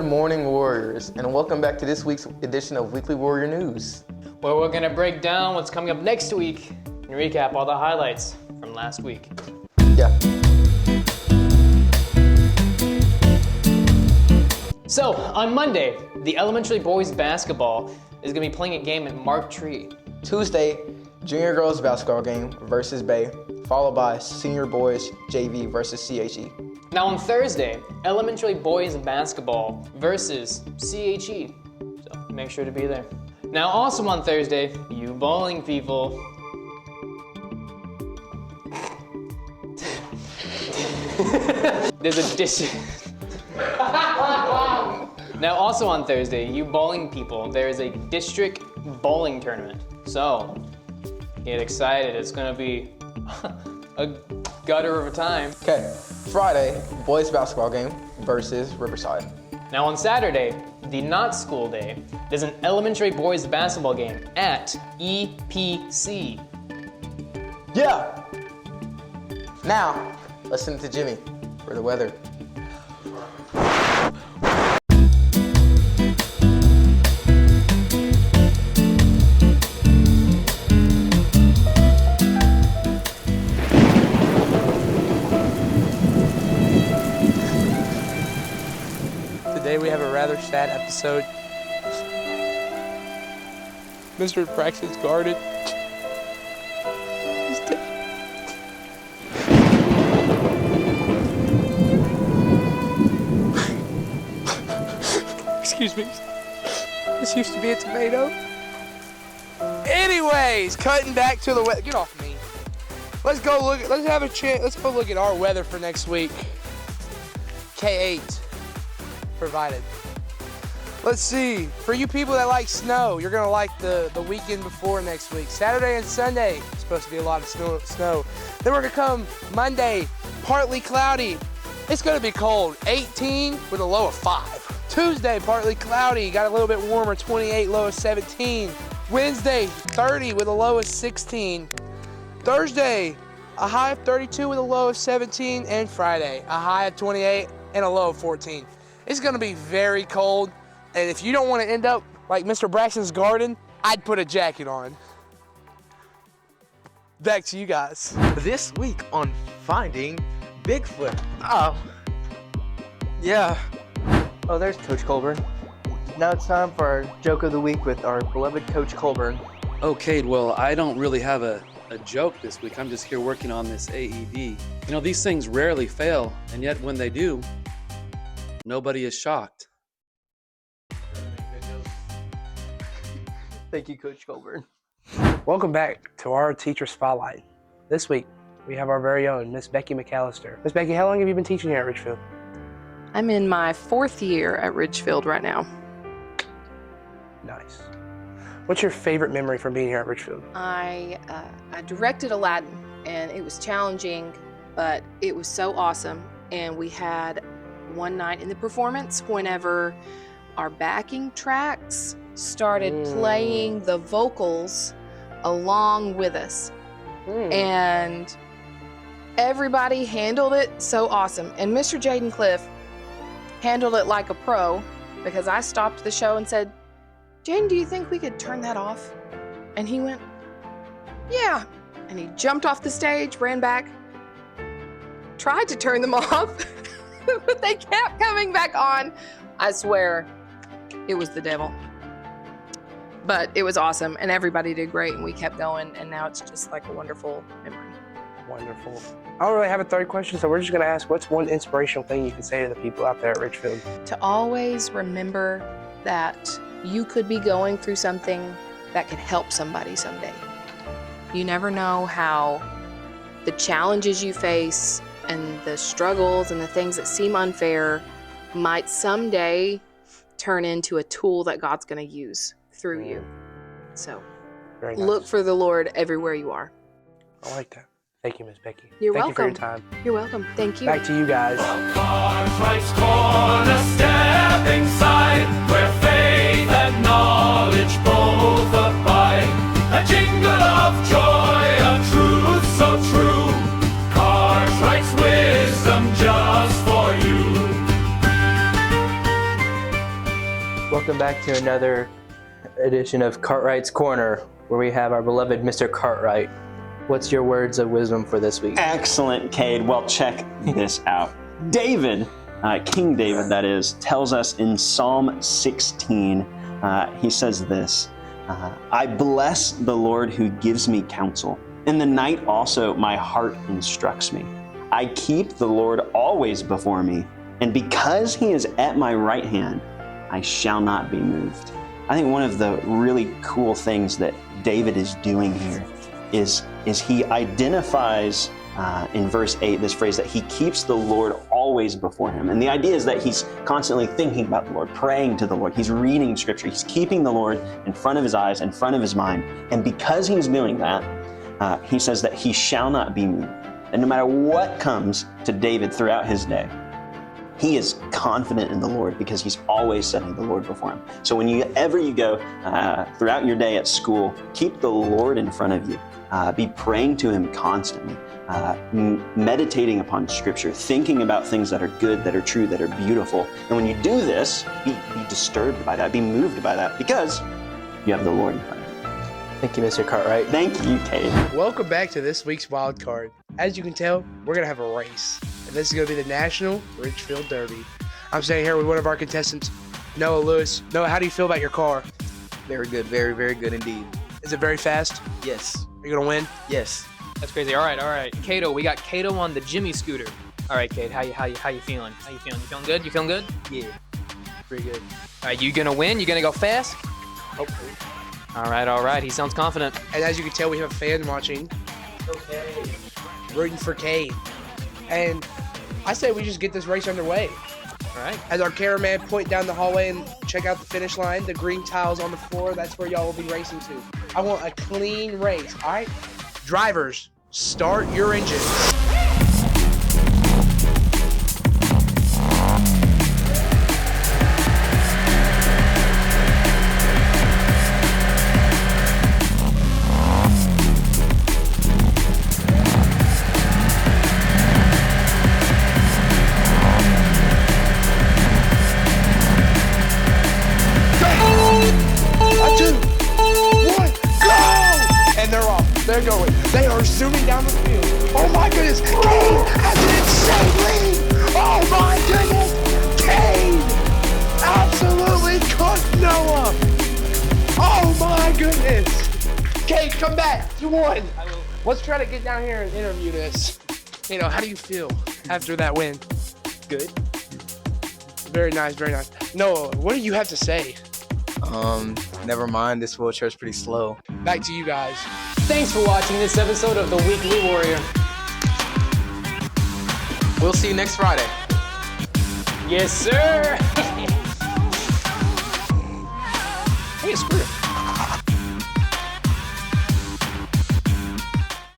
Good morning, Warriors, and welcome back to this week's edition of Weekly Warrior News, where we're going to break down what's coming up next week and recap all the highlights from last week. Yeah. So, on Monday, the elementary boys basketball is going to be playing a game at Mark Tree. Tuesday, junior girls basketball game versus Bay, followed by senior boys JV versus CHE. Now on Thursday, elementary boys basketball versus CHE. So make sure to be there. Now also on Thursday, you bowling people. There's a Now also on Thursday, you bowling people, there is a district bowling tournament. So get excited, it's gonna be a gutter of a time. Okay, Friday, boys basketball game versus Riverside. Now on Saturday, the not school day, there's an elementary boys basketball game at EPC. Yeah! Now, listen to Jimmy for the weather. Today we have a rather sad episode. Mr. Braxton's garden. He's dead. Excuse me. This used to be a tomato. Anyways, cutting back to the weather. Get off me. Let's go look. Let's have a chance. Let's go look at our weather for next week. K8. Provided. Let's see, for you people that like snow, you're gonna like the weekend before next week. Saturday and Sunday, it's supposed to be a lot of snow. Then we're gonna come Monday, partly cloudy. It's gonna be cold, 18 with a low of 5. Tuesday, partly cloudy, got a little bit warmer, 28, low of 17. Wednesday, 30 with a low of 16. Thursday, a high of 32 with a low of 17. And Friday, a high of 28 and a low of 14. It's gonna be very cold, and if you don't wanna end up like Mr. Braxton's garden, I'd put a jacket on. Back to you guys. This week on Finding Bigfoot. Oh. Yeah. Oh, there's Coach Colburn. Now it's time for our joke of the week with our beloved Coach Colburn. Okay, well, I don't really have a joke this week. I'm just here working on this AED. You know, these things rarely fail, and yet when they do, nobody is shocked. Thank you, Coach Colburn. Welcome back to our Teacher Spotlight. This week, we have our very own Miss Becky McAllister. Miss Becky, how long have you been teaching here at Richfield? I'm in my 4th year at Richfield right now. Nice. What's your favorite memory from being here at Richfield? I directed Aladdin, and it was challenging, but it was so awesome. And we had one night in the performance whenever our backing tracks started playing the vocals along with us. And everybody handled it so awesome. And Mr. Jaden Cliff handled it like a pro, because I stopped the show and said, Jaden, do you think we could turn that off? And he went, yeah. And he jumped off the stage, ran back, tried to turn them off, but they kept coming back on. I swear, it was the devil. But it was awesome, and everybody did great, and we kept going, and now it's just like a wonderful memory. Wonderful. I don't really have a third question, so we're just going to ask, what's one inspirational thing you can say to the people out there at Richfield? To always remember that you could be going through something that could help somebody someday. You never know how the challenges you face and the struggles and the things that seem unfair might someday turn into a tool that God's going to use through you. So Very nice. Look for the Lord everywhere you are. I like that. Thank you, Miss Becky. You're Thank welcome. you for your time. You're welcome. Thank you. Back to you guys. Cartwright's Corner, stepping side, where faith and knowledge both abide. A jingle of joy, a truth so true. Cartwright's wisdom just for you. Welcome back to another edition of Cartwright's Corner, where we have our beloved Mr. Cartwright. What's your words of wisdom for this week? Excellent, Cade. Well, check this out. David, King David, that is, tells us in Psalm 16, he says this, I bless the Lord who gives me counsel. In the night also my heart instructs me. I keep the Lord always before me, and because he is at my right hand, I shall not be moved. I think one of the really cool things that David is doing here is he identifies in verse 8 this phrase that he keeps the Lord always before him. And the idea is that he's constantly thinking about the Lord, praying to the Lord. He's reading scripture. He's keeping the Lord in front of his eyes, in front of his mind. And because he's doing that, he says that he shall not be moved. And no matter what comes to David throughout his day, he is confident in the Lord because he's always setting the Lord before him. So whenever you go throughout your day at school, keep the Lord in front of you. Be praying to him constantly, meditating upon scripture, thinking about things that are good, that are true, that are beautiful. And when you do this, be disturbed by that, be moved by that, because you have the Lord in front of you. Thank you, Mr. Cartwright. Thank you, Cade. Welcome back to this week's wild card. As you can tell, we're gonna have a race, and this is gonna be the National Ridgefield Derby. I'm standing here with one of our contestants, Noah Lewis. Noah, how do you feel about your car? Very good, very, very good indeed. Is it very fast? Yes, Are you gonna win? yes. That's crazy. All right. Cato, we got Cato on the Jimmy scooter. All right, Cade, how you feeling? You feeling good? You feeling good? Yeah, pretty good. All right, you gonna win? You gonna go fast? Hopefully. All right. He sounds confident. And as you can tell, we have a fan watching, Okay. rooting for Cade. And I say we just get this race underway. All right. As our cameraman point down the hallway and check out the finish line, the green tiles on the floor, that's where y'all will be racing to. I want a clean race, all right? Drivers, start your engines. They're going. They are zooming down the field. Oh my goodness. Cade has an insane lead. Oh my goodness. Cade absolutely cooked Noah. Oh my goodness. Cade, come back. You won. Let's try to get down here and interview this. How do you feel after that win? Good. Very nice, very nice. Noah, what do you have to say? Never mind. This wheelchair is pretty slow. Back to you guys. Thanks for watching this episode of The Weekly Warrior. We'll see you next Friday. Yes, sir. Hey, screw it.